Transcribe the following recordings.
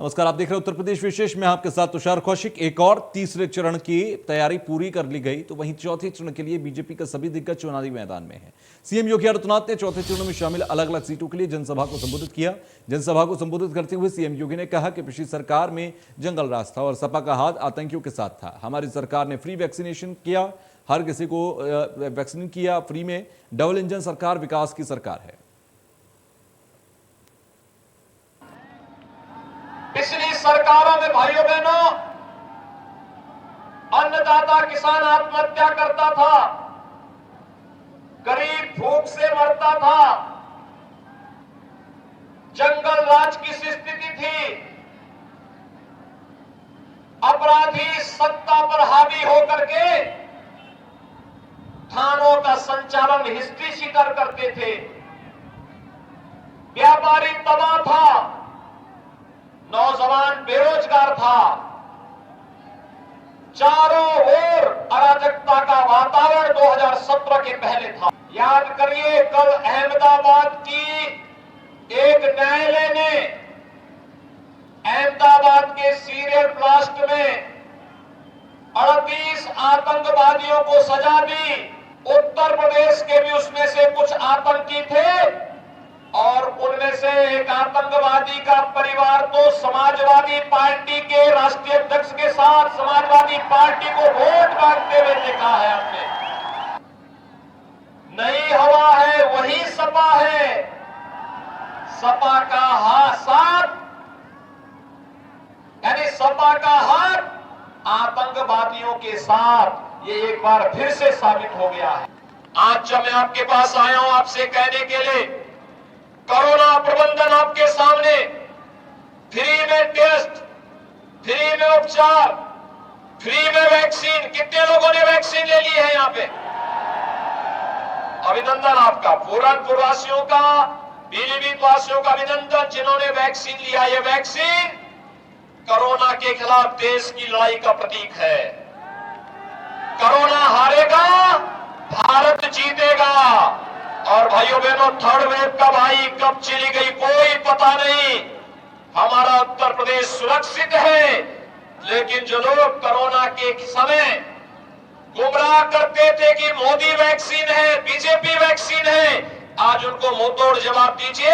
नमस्कार, आप देख रहे हैं उत्तर प्रदेश विशेष में आपके साथ तुषार कौशिक। एक और तीसरे चरण की तैयारी पूरी कर ली गई तो वहीं चौथे चरण के लिए बीजेपी का सभी दिग्गज चुनावी मैदान में है। सीएम योगी आदित्यनाथ ने चौथे चरण में शामिल अलग अलग सीटों के लिए जनसभा को संबोधित किया। जनसभा को संबोधित करते हुए सीएम योगी ने कहा कि पिछली सरकार में जंगल राज था और सपा का हाथ आतंकियों के साथ था। हमारी सरकार ने फ्री वैक्सीनेशन किया, हर किसी को वैक्सीन किया फ्री में। डबल इंजन सरकार विकास की सरकार है। पिछली सरकारों में भाइयों बहनों अन्नदाता किसान आत्महत्या करता था, गरीब भूख से मरता था, जंगल राज की स्थिति थी, अपराधी सत्ता पर हावी होकर के थानों का संचालन हिस्ट्री शीटर करते थे, व्यापारी तबाह था, नौजवान बेरोजगार था, चारों ओर अराजकता का वातावरण 2017 के पहले था। याद करिए, कल अहमदाबाद की एक न्यायालय ने अहमदाबाद के सीरियल ब्लास्ट में 38 आतंकवादियों को सजा दी। उत्तर प्रदेश के भी उसमें से कुछ आतंकी थे और उनमें से एक आतंकवादी का परिवार तो समाजवादी पार्टी के राष्ट्रीय अध्यक्ष के साथ समाजवादी पार्टी को वोट मांगते हुए देखा है आपने। नई हवा है, वही सपा है। सपा का साथ यानी सपा का हाथ आतंकवादियों के साथ, ये एक बार फिर से साबित हो गया है। आज जब मैं आपके पास आया हूं आपसे कहने के लिए, कोरोना प्रबंधन आपके सामने, फ्री में टेस्ट, फ्री में उपचार, फ्री में वैक्सीन। कितने लोगों ने वैक्सीन ले ली है यहां पे? अभिनंदन आपका, पूरनपुर वासियों का, पीलीभीत वासियों का अभिनंदन जिन्होंने वैक्सीन लिया। ये वैक्सीन कोरोना के खिलाफ देश की लड़ाई का प्रतीक है। कोरोना हारेगा, भारत जीतेगा। और भाइयों बहनों, थर्ड वेव कब आई, कब चली गई, कोई पता नहीं। हमारा उत्तर प्रदेश सुरक्षित है, लेकिन जो लोग कोरोना के समय गुमराह करते थे कि मोदी वैक्सीन है, बीजेपी वैक्सीन है, आज उनको मुंहतोड़ जवाब दीजिए।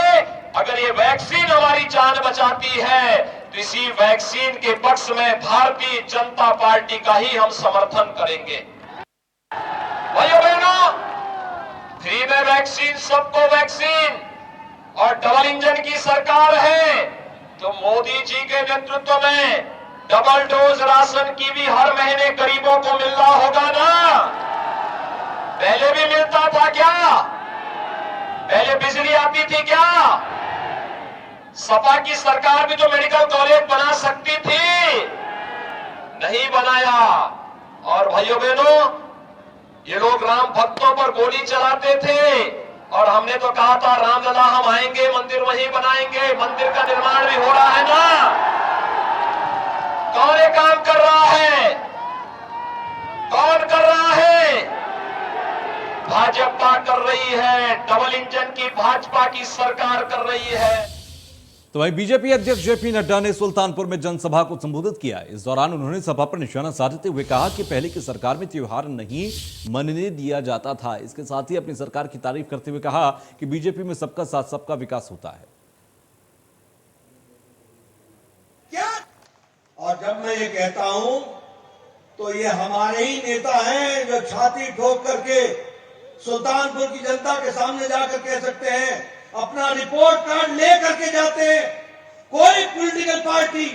अगर ये वैक्सीन हमारी जान बचाती है तो इसी वैक्सीन के पक्ष में भारतीय जनता पार्टी का ही हम समर्थन करेंगे। भाइयों बहनों, फ्री में वैक्सीन, सबको वैक्सीन और डबल इंजन की सरकार है तो मोदी जी के नेतृत्व में डबल डोज राशन की भी हर महीने गरीबों को मिल रहा होगा ना। पहले भी मिलता था क्या? पहले बिजली आती थी क्या? सपा की सरकार भी तो मेडिकल कॉलेज बना सकती थी, नहीं बनाया। और भाइयों बहनों, ये लोग राम भक्तों पर गोली चलाते थे और हमने तो कहा था रामलला हम आएंगे, मंदिर वहीं बनाएंगे। मंदिर का निर्माण भी हो रहा है ना। कौन ये काम कर रहा है? कौन कर रहा है? भाजपा कर रही है। डबल इंजन की भाजपा की सरकार कर रही है। तो वहीं बीजेपी अध्यक्ष जेपी नड्डा ने सुल्तानपुर में जनसभा को संबोधित किया। इस दौरान उन्होंने सभा पर निशाना साधते हुए कहा कि पहले की सरकार में त्योहार नहीं मनने दिया जाता था। इसके साथ ही अपनी सरकार की तारीफ करते हुए कहा कि बीजेपी में सबका साथ सबका विकास होता है। क्या? और जब मैं ये कहता हूं तो ये हमारे ही नेता हैं जो छाती ठोक करके सुल्तानपुर की जनता के सामने जाकर कह सकते हैं, अपना रिपोर्ट कार्ड ले करके जाते हैं। कोई political party,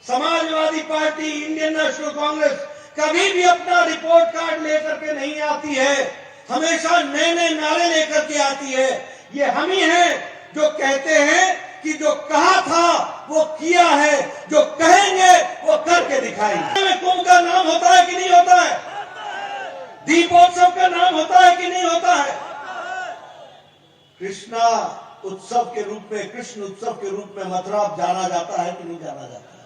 Samajwadi party, Indian national Congress कभी भी अपना रिपोर्ट कार्ड लेकर के नहीं आती है। हमेशा नए नए नारे लेकर के आती है। ये हम ही हैं जो कहते हैं कि जो कहा था वो किया है, जो कहेंगे वो करके दिखाएंगे। कुंभ का नाम होता है कि नहीं होता है? दीपोत्सव का नाम होता है कि नहीं होता है? कृष्णा उत्सव के रूप में, कृष्ण उत्सव के रूप में मथुरा जाना जाता है कि नहीं जाना जाता है?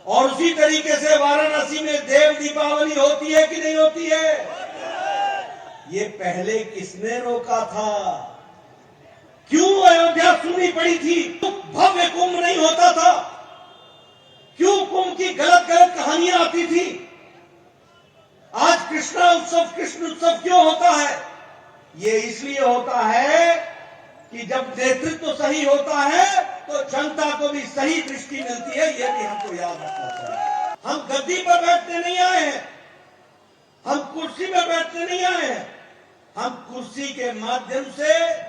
और उसी तरीके से वाराणसी में देव दीपावली होती है कि नहीं होती है? ये पहले किसने रोका था? क्यों अयोध्या सुननी पड़ी थी? भव्य कुंभ नहीं होता था? क्यों कुंभ की गलत गलत कहानियां आती थी? आज कृष्ण उत्सव क्यों होता है? ये इसलिए होता है कि जब नेतृत्व सही होता है तो जनता को भी सही दृष्टि मिलती है। ये भी हमको याद रखना चाहिए। हम गद्दी पर बैठने नहीं आए हैं, हम कुर्सी पर बैठने नहीं आए हैं। हम कुर्सी के माध्यम से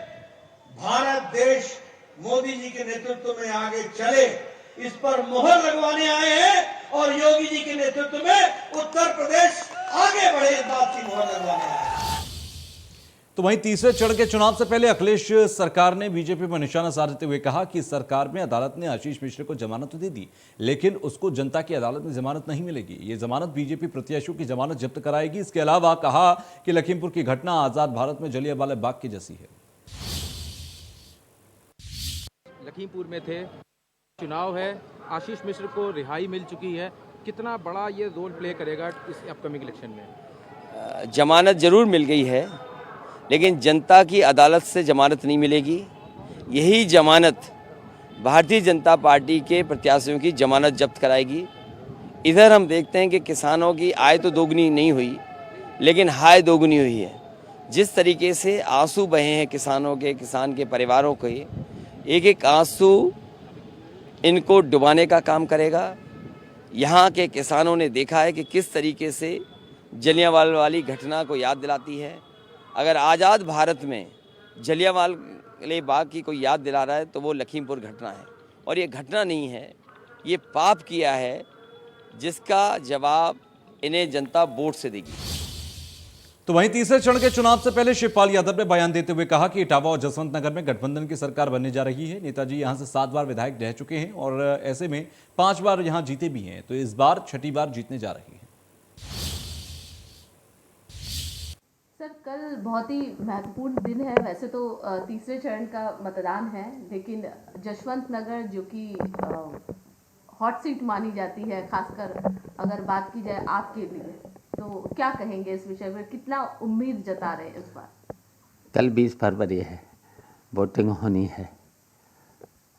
भारत देश मोदी जी के नेतृत्व में आगे चले, इस पर मोहर लगवाने आए हैं और योगी जी के नेतृत्व में उत्तर प्रदेश आगे बढ़े, इस बात की मोहर लगवाने आए हैं। तो वहीं तीसरे चरण के चुनाव से पहले अखिलेश सरकार ने बीजेपी पर निशाना साधते हुए कहा कि सरकार में अदालत ने आशीष मिश्र को जमानत तो दे दी, लेकिन उसको जनता की अदालत में जमानत नहीं मिलेगी। ये जमानत बीजेपी प्रत्याशियों की जमानत जब्त कराएगी। इसके अलावा कहा कि लखीमपुर की घटना आजाद भारत में जलियांवाला बाग की जैसी है। लखीमपुर में थे, चुनाव है, आशीष मिश्र को रिहाई मिल चुकी है, कितना बड़ा ये रोल प्ले करेगा इस अपकमिंग इलेक्शन में? जमानत जरूर मिल गई है, लेकिन जनता की अदालत से जमानत नहीं मिलेगी। यही जमानत भारतीय जनता पार्टी के प्रत्याशियों की जमानत जब्त कराएगी। इधर हम देखते हैं कि किसानों की आय तो दोगुनी नहीं हुई, लेकिन हाय दोगुनी हुई है। जिस तरीके से आंसू बहे हैं किसानों के, किसान के परिवारों के, एक एक आंसू इनको डुबाने का काम करेगा। यहाँ के किसानों ने देखा है कि किस तरीके से जलियांवाला वाली घटना को याद दिलाती है। अगर आज़ाद भारत में जलियांवाला बाग की कोई याद दिला रहा है तो वो लखीमपुर घटना है, और ये घटना नहीं है, ये पाप किया है जिसका जवाब इन्हें जनता वोट से देगी। तो वहीं तीसरे चरण के चुनाव से पहले शिवपाल यादव ने बयान देते हुए कहा कि इटावा और जसवंत नगर में गठबंधन की सरकार बनने जा रही है। नेताजी यहां से 7 बार विधायक रह चुके हैं और ऐसे में 5 बार यहां जीते भी हैं, तो इस बार 6ठी बार जीतने जा रही है। सर, कल बहुत ही महत्वपूर्ण दिन है। वैसे तो तीसरे चरण का मतदान है, लेकिन जसवंत नगर जो कि हॉट सीट मानी जाती है, खासकर अगर बात की जाए आपके लिए, तो क्या कहेंगे इस विषय में? कितना उम्मीद जता रहे हैं इस बार? कल 20 फरवरी है, वोटिंग होनी है,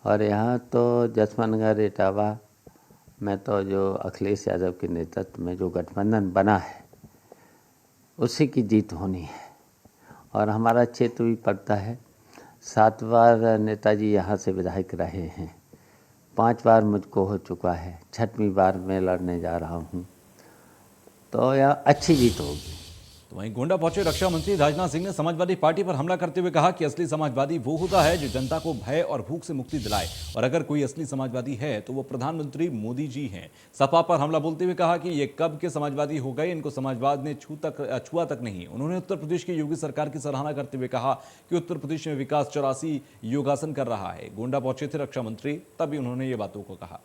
और यहाँ तो जसवंत नगर इटावा में तो जो अखिलेश यादव के नेतृत्व में जो गठबंधन बना है उसी की जीत होनी है। और हमारा क्षेत्र भी पड़ता है, 7 बार नेताजी यहाँ से विधायक रहे हैं, 5 बार मुझको हो चुका है, 6वीं बार मैं लड़ने जा रहा हूँ, तो यह अच्छी जीत होगी। तो वहीं गोंडा पहुंचे रक्षा मंत्री राजनाथ सिंह ने समाजवादी पार्टी पर हमला करते हुए कहा कि असली समाजवादी वो होता है जो जनता को भय और भूख से मुक्ति दिलाए, और अगर कोई असली समाजवादी है तो वो प्रधानमंत्री मोदी जी हैं। सपा पर हमला बोलते हुए कहा कि ये कब के समाजवादी हो गए, इनको समाजवाद ने छुआ तक नहीं। उन्होंने उत्तर प्रदेश की योगी सरकार की सराहना करते हुए कहा कि उत्तर प्रदेश में विकास 84 योगासन कर रहा है। गोंडा पहुंचे थे रक्षा मंत्री, तभी उन्होंने ये बातों को कहा।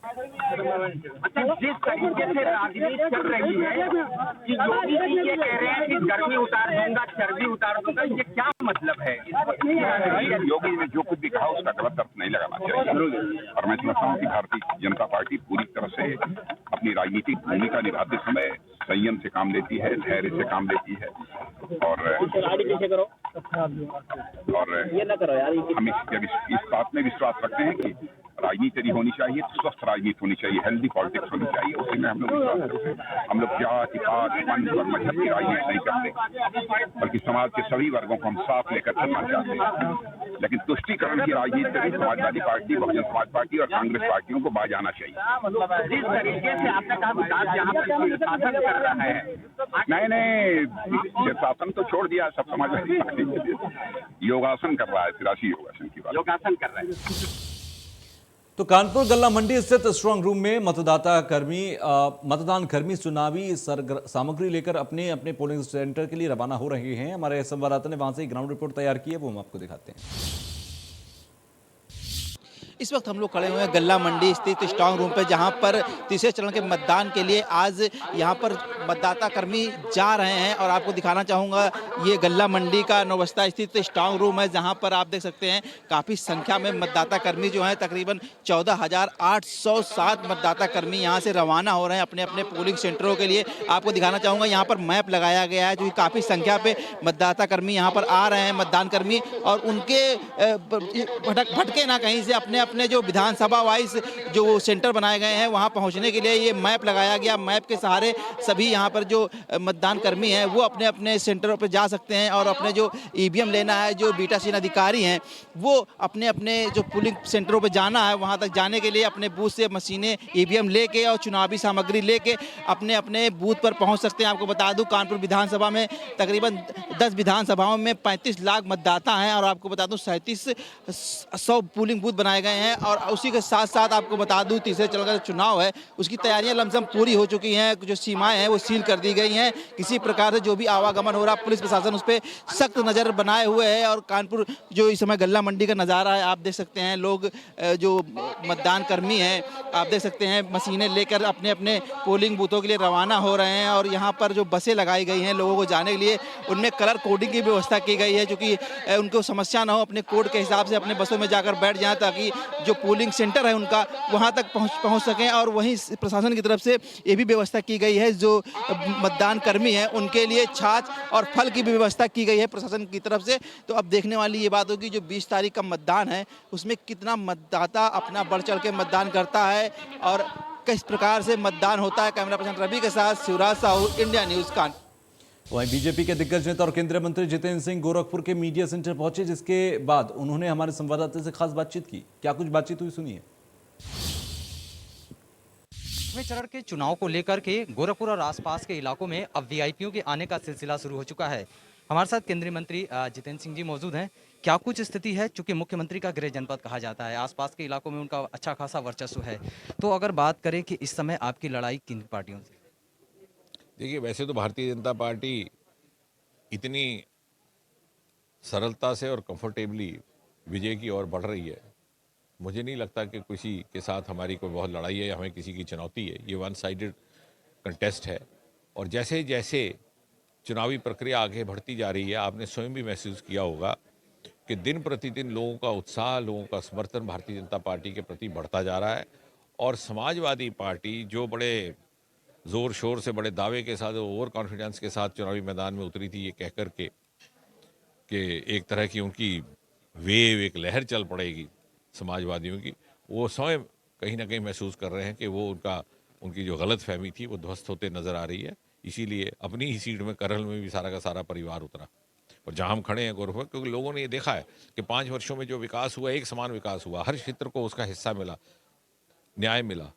अच्छा, जिस तरीके से राजनीति चल रही है कि योगी जी ये कह रहे हैं कि गर्मी उतार दूंगा, चर्बी उतार दूंगा, ये क्या मतलब है? योगी ने जो कुछ भी कहा उसका गलत अर्थ नहीं लगाना चाहिए, और मैं समझता हूँ कि भारतीय जनता पार्टी पूरी तरह से अपनी राजनीतिक भूमिका निभाते समय संयम से काम लेती है, धैर्य से काम लेती है, और हम इस बात में विश्वास रखते हैं कि राजनीति यदि होनी चाहिए तो स्वस्थ राजनीति होनी चाहिए, हेल्दी पॉलिटिक्स होनी चाहिए। उसी में हम लोग विश्वास करते हैं। हम लोग जाति पात पंथ और मजहब की राजनीति नहीं करते, बल्कि समाज के सभी वर्गों को हम साथ लेकर चलना चाहते हैं। लेकिन तुष्टीकरण की राजनीति से समाजवादी पार्टी, बहुजन समाज पार्टी और कांग्रेस पार्टियों को बाज आना चाहिए। जिस तरीके से आपने कहा विकास यहाँ पर शासन कर रहा है, मैंने शासन तो छोड़ दिया, सब समाजवादी पार्टी योगासन कर रहा है, 83 योगासन की बात योगासन कर रहा है। तो कानपुर गल्ला मंडी स्थित स्ट्रांग रूम में मतदान कर्मी चुनावी सामग्री लेकर अपने अपने पोलिंग सेंटर के लिए रवाना हो रहे हैं। हमारे संवाददाता ने वहां से ग्राउंड रिपोर्ट तैयार की है, वो हम आपको दिखाते हैं। इस वक्त हम लोग खड़े हुए हैं गल्ला मंडी स्थित स्ट्रांग रूम पे, जहां पर तीसरे चरण के मतदान के लिए आज यहां पर मतदाता कर्मी जा रहे हैं। और आपको दिखाना चाहूँगा, ये गल्ला मंडी का नौबस्ता स्थित स्ट्रांग रूम है, जहां पर आप देख सकते हैं काफ़ी संख्या में मतदाता कर्मी जो हैं, तकरीबन 14,807 मतदाता कर्मी यहाँ से रवाना हो रहे हैं अपने अपने पोलिंग सेंटरों के लिए। आपको दिखाना चाहूँगा, यहाँ पर मैप लगाया गया है, जो कि काफ़ी संख्या पे मतदाता कर्मी यहाँ पर आ रहे हैं, मतदान कर्मी, और उनके भटके ना कहीं से अपने अपने जो विधानसभा वाइज जो सेंटर बनाए गए हैं वहाँ पहुँचने के लिए ये मैप लगाया गया। मैप के सहारे सभी यहाँ पर जो मतदान कर्मी हैं वो अपने अपने सेंटरों पर जा सकते हैं, और अपने जो ईवीएम लेना है, जो बीटासीन अधिकारी हैं वो अपने अपने जो पोलिंग सेंटरों पर जाना है, वहाँ तक जाने के लिए अपने बूथ से मशीनें ईवीएम लेके और चुनावी सामग्री लेके अपने अपने बूथ पर पहुँच सकते हैं। आपको बता दूं, कानपुर विधानसभा में तकरीबन 10 विधानसभाओं में 35 लाख मतदाता हैं, और आपको बता दूं 3700 पोलिंग बूथ बनाए गए हैं। और उसी के साथ साथ आपको बता दूं, तीसरे चरण का चुनाव है उसकी तैयारियां लमसम पूरी हो चुकी हैं। जो सीमाएं हैं वो सील कर दी गई हैं। किसी प्रकार से जो भी आवागमन हो रहा, पुलिस प्रशासन उस पर सख्त नज़र बनाए हुए है। और कानपुर जो इस समय गल्ला मंडी का नज़ारा है, आप देख सकते हैं, लोग जो मतदान कर्मी हैं आप देख सकते हैं मशीनें लेकर अपने अपने पोलिंग बूथों के लिए रवाना हो रहे हैं। और यहाँ पर जो बसें लगाई गई हैं लोगों को जाने के लिए, उनमें कलर कोडिंग की व्यवस्था की गई है, जो कि उनको समस्या ना हो, अपने कोड के हिसाब से अपने बसों में जाकर बैठ जाएं, ताकि जो पोलिंग सेंटर है उनका वहाँ तक पहुँच सकें। और वहीं प्रशासन की तरफ से ये भी व्यवस्था की गई है, जो मतदान कर्मी हैं उनके लिए छाछ और फल की भी व्यवस्था की गई है प्रशासन की तरफ से। तो अब देखने वाली ये बात होगी, जो 20 तारीख का मतदान है उसमें कितना मतदाता अपना बढ़ चढ़ के मतदान करता है और किस प्रकार से मतदान होता है। कैमरा पर्सन रवि के साथ शिवराज साहू, इंडिया न्यूज़ कानपुर। वहीं बीजेपी के दिग्गज नेता और केंद्रीय मंत्री जितेंद्र सिंह गोरखपुर के मीडिया सेंटर पहुंचे, जिसके बाद उन्होंने हमारे संवाददाता से खास बातचीत की। क्या कुछ बातचीत हुई, सुनिए। 8वें चरण के चुनाव को लेकर के गोरखपुर और आसपास के इलाकों में अब वीआईपीओं के आने का सिलसिला शुरू हो चुका है। हमारे साथ केंद्रीय मंत्री जितेंद्र सिंह जी मौजूद हैं। क्या कुछ स्थिति है, चूंकि मुख्यमंत्री का गृह जनपद कहा जाता है, आसपास के इलाकों में उनका अच्छा खासा वर्चस्व है, तो अगर बात करें कि इस समय आपकी लड़ाई किन पार्टियों से? देखिए, वैसे तो भारतीय जनता पार्टी इतनी सरलता से और कंफर्टेबली विजय की ओर बढ़ रही है, मुझे नहीं लगता कि किसी के साथ हमारी कोई बहुत लड़ाई है या हमें किसी की चुनौती है। ये वन साइडेड कंटेस्ट है, और जैसे जैसे चुनावी प्रक्रिया आगे बढ़ती जा रही है, आपने स्वयं भी महसूस किया होगा कि दिन प्रतिदिन लोगों का उत्साह, लोगों का समर्थन भारतीय जनता पार्टी के प्रति बढ़ता जा रहा है। और समाजवादी पार्टी जो बड़े ज़ोर शोर से, बड़े दावे के साथ, ओवर कॉन्फिडेंस के साथ चुनावी मैदान में उतरी थी, ये कह कर के कि एक तरह की उनकी वेव, एक लहर चल पड़ेगी समाजवादियों की, वो स्वयं कहीं ना कहीं महसूस कर रहे हैं कि वो उनकी जो गलत फहमी थी वो ध्वस्त होते नज़र आ रही है। इसीलिए अपनी ही सीट में, करहल में भी सारा का सारा परिवार उतरा। और जहां हम खड़े हैं गोरखपुर, क्योंकि लोगों ने ये देखा है कि 5 वर्षों में जो विकास हुआ, एक समान विकास हुआ, हर क्षेत्र को उसका हिस्सा मिला, न्याय मिला,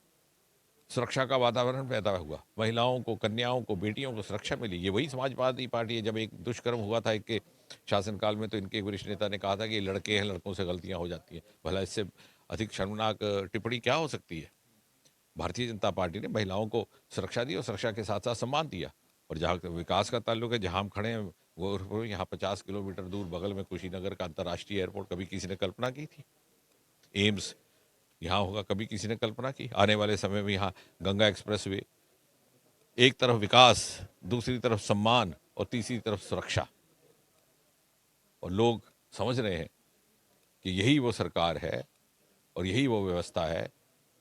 सुरक्षा का वातावरण पैदा हुआ, महिलाओं को, कन्याओं को, बेटियों को सुरक्षा मिली। ये वही समाजवादी पार्टी है। जब एक दुष्कर्म हुआ था इनके शासनकाल में, तो इनके एक वरिष्ठ नेता ने कहा था कि लड़के हैं, लड़कों से गलतियां हो जाती हैं। भला इससे अधिक शर्मनाक टिप्पणी क्या हो सकती है? भारतीय जनता पार्टी ने महिलाओं को सुरक्षा दी और सुरक्षा के साथ साथ सम्मान दिया। और जहाँ विकास का ताल्लुक है, जहाँ हम खड़े हैं गोरखपुर, यहाँ 50 किलोमीटर दूर बगल में कुशीनगर का अंतर्राष्ट्रीय एयरपोर्ट, कभी किसी ने कल्पना की थी? एम्स यहाँ होगा, कभी किसी ने कल्पना की? आने वाले समय में यहाँ गंगा एक्सप्रेसवे, एक तरफ विकास, दूसरी तरफ सम्मान और तीसरी तरफ सुरक्षा। और लोग समझ रहे हैं कि यही वो सरकार है और यही वो व्यवस्था है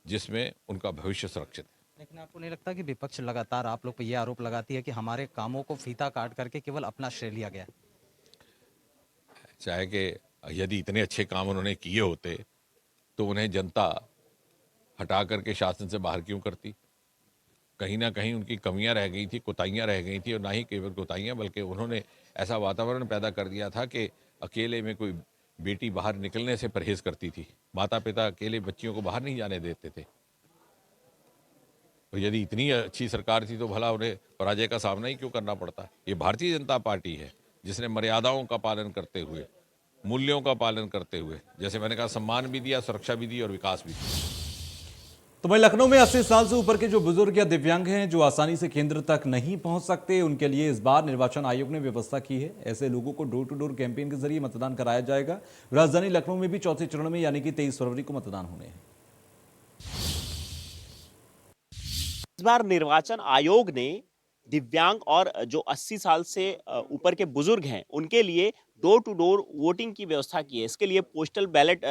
जिसमें उनका भविष्य सुरक्षित है। लेकिन आपको नहीं लगता कि विपक्ष लगातार आप लोग पर यह आरोप लगाती है कि हमारे कामों को फीता काट करके केवल अपना श्रेय लिया गया? चाहे कि यदि इतने अच्छे काम उन्होंने किए होते तो उन्हें जनता हटा करके शासन से बाहर क्यों करती? कहीं ना कहीं उनकी कमियां रह गई थी, कोताहियां रह गई थी, और ना ही केवल कोताहियां, बल्कि उन्होंने ऐसा वातावरण पैदा कर दिया था कि अकेले में कोई बेटी बाहर निकलने से परहेज करती थी। माता पिता अकेले बच्चियों को बाहर नहीं जाने देते थे। तो यदि इतनी अच्छी सरकार थी तो भला उन्हें पराजय का सामना ही क्यों करना पड़ता? ये भारतीय जनता पार्टी है जिसने मर्यादाओं का पालन करते हुए, मूल्यों का पालन करते हुए, जैसे मैंने कहा, सम्मान भी दिया, सुरक्षा भी दी और विकास भी दिया। तो वहीं लखनऊ में 80 साल से ऊपर के जो बुजुर्ग या दिव्यांग हैं जो आसानी से केंद्र तक नहीं पहुंच सकते, उनके लिए इस बार निर्वाचन आयोग ने व्यवस्था की है। ऐसे लोगों को डोर टू डोर कैंपेन के जरिए मतदान कराया जाएगा। राजधानी लखनऊ में भी चौथे चरण में यानी कि 23 फरवरी को मतदान होने हैं। इस बार निर्वाचन आयोग ने दिव्यांग और जो 80 साल से ऊपर के बुजुर्ग हैं उनके लिए डोर टू डोर वोटिंग की व्यवस्था की है। इसके लिए पोस्टल बैलेट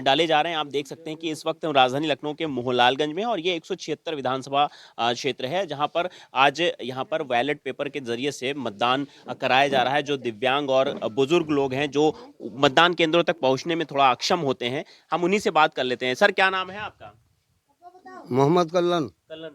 डाले जा रहे हैं। आप देख सकते हैं कि इस वक्त हम राजधानी लखनऊ के मोहनलालगंज में हैं और ये 176 विधानसभा क्षेत्र है जहां पर आज यहां पर बैलेट पेपर के जरिए से मतदान कराया जा रहा है। जो दिव्यांग और बुजुर्ग लोग हैं जो मतदान केंद्रों तक पहुंचने में थोड़ा अक्षम होते हैं, हम उन्हीं से बात कर लेते हैं। सर, क्या नाम है आपका? मोहम्मद कल्लन।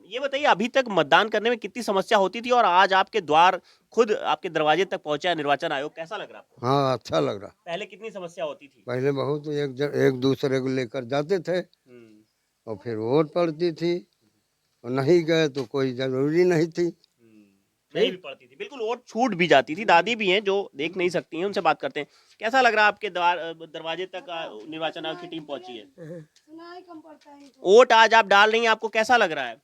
ये बताइए, अभी तक मतदान करने में कितनी समस्या होती थी और आज आपके द्वार खुद आपके दरवाजे तक पहुंचा है निर्वाचन आयोग, कैसा लग रहा है? हाँ, अच्छा लग रहा। पहले कितनी समस्या होती थी? पहले बहुत एक दूसरे को लेकर जाते थे और फिर वोट पड़ती थी और नहीं गए तो कोई जरूरी नहीं थी। नहीं भी पड़ती थी, बिल्कुल वोट छूट भी जाती थी। दादी भी हैं जो देख नहीं सकती हैं, उनसे बात करते हैं। कैसा लग रहा है आपके दरवाजे तक निर्वाचन आयोग की टीम पहुंची है? वोट आज आप डाल रही हैं, आपको कैसा लग रहा है?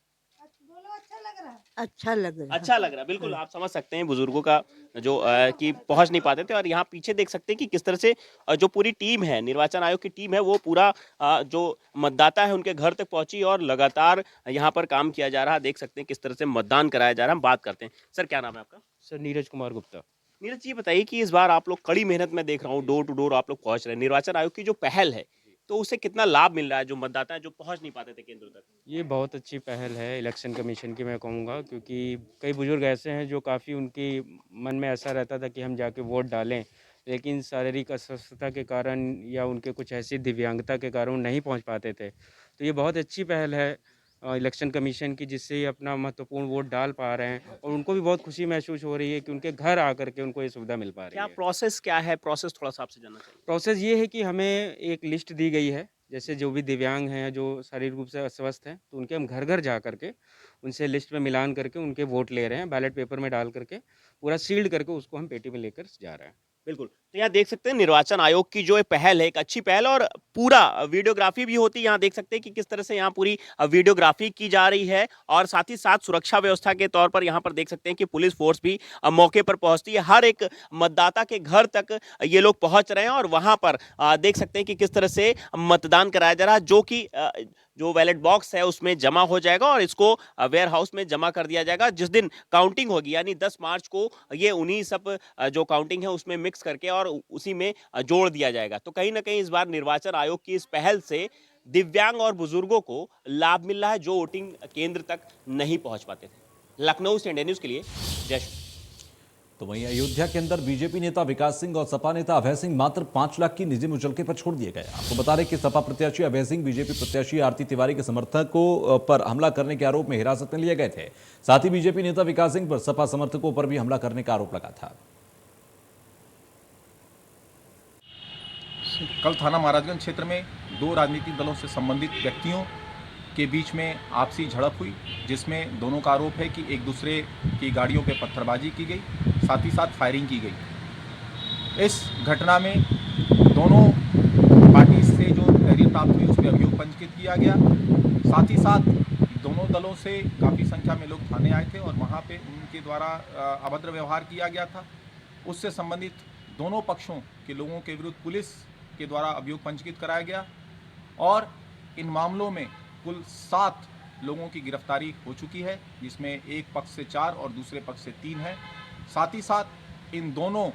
अच्छा लग रहा है। अच्छा लग रहा है, बिल्कुल आप समझ सकते हैं बुजुर्गों का जो कि पहुंच नहीं पाते थे। और यहाँ पीछे देख सकते हैं कि किस तरह से जो पूरी टीम है, निर्वाचन आयोग की टीम है, वो पूरा जो मतदाता है उनके घर तक पहुंची और लगातार यहाँ पर काम किया जा रहा है। देख सकते हैं किस तरह से मतदान कराया जा रहा है। हम बात करते हैं। सर, क्या नाम है आपका? सर, नीरज कुमार गुप्ता। नीरज जी, बताइए कि इस बार आप लोग कड़ी मेहनत में देख रहा हूँ, डोर टू डोर आप लोग पहुंच रहे हैं। निर्वाचन आयोग की जो पहल है तो उससे कितना लाभ मिल रहा है जो मतदाता है जो पहुंच नहीं पाते थे केंद्र तक? ये बहुत अच्छी पहल है इलेक्शन कमीशन की, मैं कहूँगा, क्योंकि कई बुजुर्ग ऐसे हैं जो काफ़ी उनकी मन में ऐसा रहता था कि हम जाके वोट डालें, लेकिन शारीरिक अस्वस्थता के कारण या उनके कुछ ऐसी दिव्यांगता के कारण नहीं पहुंच पाते थे। तो ये बहुत अच्छी पहल है इलेक्शन कमीशन की, जिससे ये अपना महत्वपूर्ण वोट डाल पा रहे हैं और उनको भी बहुत खुशी महसूस हो रही है कि उनके घर आकर के उनको ये सुविधा मिल पा रही है। प्रोसेस क्या है? प्रोसेस थोड़ा सा आपसे जानना चाहिए। प्रोसेस ये है कि हमें एक लिस्ट दी गई है, जैसे जो भी दिव्यांग हैं जो शारीरिक रूप से अस्वस्थ हैं तो उनके हम घर घर जा करके उनसे लिस्ट में मिलान करके उनके वोट ले रहे हैं, बैलेट पेपर में डाल करके पूरा सील्ड करके उसको हम पेटी में लेकर जा रहे हैं। बिल्कुल, तो यहाँ देख सकते हैं निर्वाचन आयोग की जो ये पहल है एक अच्छी पहल और पूरा वीडियोग्राफी भी होती है। यहाँ देख सकते हैं कि किस तरह से यहाँ पूरी वीडियोग्राफी की जा रही है और साथ ही साथ सुरक्षा व्यवस्था के तौर पर यहाँ पर देख सकते हैं कि पुलिस फोर्स भी मौके पर पहुंचती है। हर एक मतदाता के घर तक ये लोग पहुंच रहे हैं और वहां पर देख सकते हैं कि किस तरह से मतदान कराया जा रहा है, जो कि जो बैलेट बॉक्स है उसमें जमा हो जाएगा और इसको वेयर हाउस में जमा कर दिया जाएगा। जिस दिन काउंटिंग होगी यानी 10 मार्च को ये उन्हीं सब जो काउंटिंग है उसमें मिक्स करके और उसी में जोड़ दिया जाएगा। तो कहीं ना कहीं इस बार निर्वाचन आयोग की इस पहल से दिव्यांग और बुजुर्गों को लाभ मिल रहा है जो वोटिंग केंद्र तक नहीं पहुंच पाते थे। लखनऊ से इंडिया न्यूज के लिए जय। तो वहीं अयोध्या के अंदर बीजेपी नेता विकास सिंह और सपा नेता अभय सिंह मात्र 5 लाख की निजी मुचलके पर छोड़ दिए गए। आपको बता दें कि सपा प्रत्याशी अभय सिंह बीजेपी प्रत्याशी आरती तिवारी के समर्थकों पर हमला करने के आरोप में हिरासत में लिए गए थे। साथ ही बीजेपी नेता विकास सिंह पर सपा समर्थकों पर भी हमला करने का आरोप लगा था। कल थाना महाराजगंज क्षेत्र में 2 राजनीतिक दलों से संबंधित व्यक्तियों के बीच में आपसी झड़प हुई, जिसमें दोनों का आरोप है कि एक दूसरे की गाड़ियों पे पत्थरबाजी की गई, साथ ही साथ फायरिंग की गई। इस घटना में दोनों पार्टी से जो तहरीर प्राप्त हुई उसमें अभियोग पंजीकृत किया गया। साथ ही साथ दोनों दलों से काफ़ी संख्या में लोग थाने आए थे और वहाँ पे उनके द्वारा अभद्र व्यवहार किया गया था। उससे संबंधित दोनों पक्षों के लोगों के विरुद्ध पुलिस के द्वारा अभियोग पंजीकृत कराया गया और इन मामलों में कुल 7 लोगों की गिरफ्तारी हो चुकी है, जिसमें एक पक्ष से 4 और दूसरे पक्ष से 3 है। साथ ही साथ इन दोनों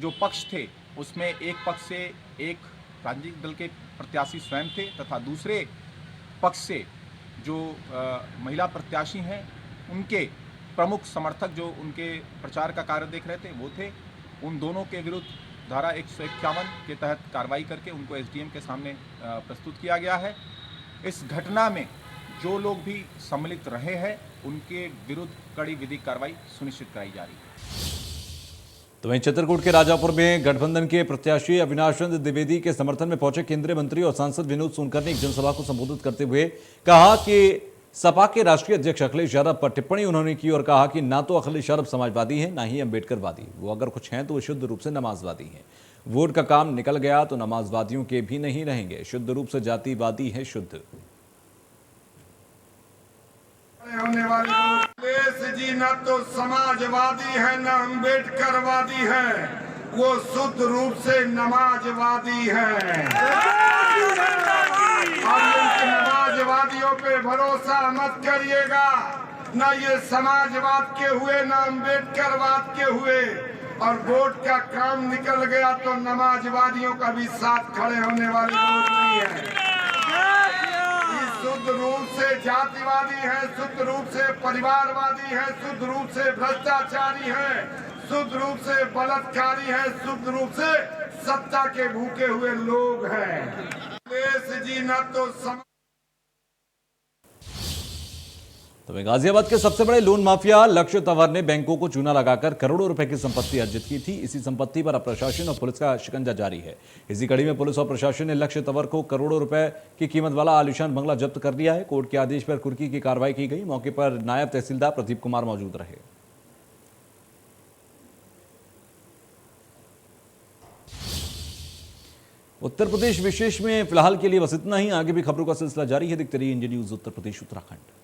जो पक्ष थे उसमें एक पक्ष से एक राजनीतिक दल के प्रत्याशी स्वयं थे तथा दूसरे पक्ष से जो महिला प्रत्याशी हैं उनके प्रमुख समर्थक जो उनके प्रचार का कार्य देख रहे थे वो थे। उन दोनों के विरुद्ध धारा 151 के तहत कार्रवाई करके उनको एसडीएम के सामने प्रस्तुत किया गया है। इस घटना में जो लोग भी सम्मिलित रहे हैं उनके विरुद्ध कड़ी विधिक कार्रवाई सुनिश्चित कराई जा रही है। तो वहीं चित्रकूट के राजापुर में गठबंधन के प्रत्याशी अविनाश चंद्र द्विवेदी के समर्थन में पहुंचे केंद्रीय मंत्री और सांसद विनोद सोनकर ने एक जनसभा को संबोधित करते हुए कहा कि सपा के राष्ट्रीय अध्यक्ष अखिलेश यादव पर टिप्पणी उन्होंने की और कहा कि ना तो अखिलेश यादव समाजवादी हैं ना ही अम्बेडकरवादी, वो अगर कुछ हैं तो वो शुद्ध रूप से नमाजवादी हैं। वोट का काम निकल गया तो नमाजवादियों के भी नहीं रहेंगे, शुद्ध रूप से जातिवादी है शुद्ध। होने वाले अखिलेश जी न तो समाजवादी है न अम्बेडकरवादी है, वो शुद्ध रूप से नमाजवादी है। और इन नमाजवादियों पे भरोसा मत करिएगा, न ये समाजवाद के हुए न अम्बेडकरवाद के हुए। और वोट का काम निकल गया तो नमाजवादियों का भी साथ खड़े होने वाले लोग नहीं है। शुद्ध रूप से जातिवादी है, शुद्ध रूप से परिवारवादी है, शुद्ध रूप से भ्रष्टाचारी है, शुद्ध रूप से बलात्कारी है, शुद्ध रूप से सत्ता के भूखे हुए लोग हैं। अखिलेश जी न तो तो गाजियाबाद के सबसे बड़े लोन माफिया लक्ष्य तंवर ने बैंकों को चूना लगाकर करोड़ों रुपए की संपत्ति अर्जित की थी। इसी संपत्ति पर अब प्रशासन और पुलिस का शिकंजा जारी है। इसी कड़ी में पुलिस और प्रशासन ने लक्ष्य तंवर को करोड़ों रुपए की कीमत वाला आलीशान बंगला जब्त कर लिया है। कोर्ट के आदेश पर कुर्की की कार्रवाई की गई। मौके पर नायब तहसीलदार प्रदीप कुमार मौजूद रहे। उत्तर प्रदेश विशेष में फिलहाल के लिए बस इतना ही। आगे भी खबरों का सिलसिला जारी है। देखते रहिए इंडिया न्यूज उत्तर प्रदेश उत्तराखंड।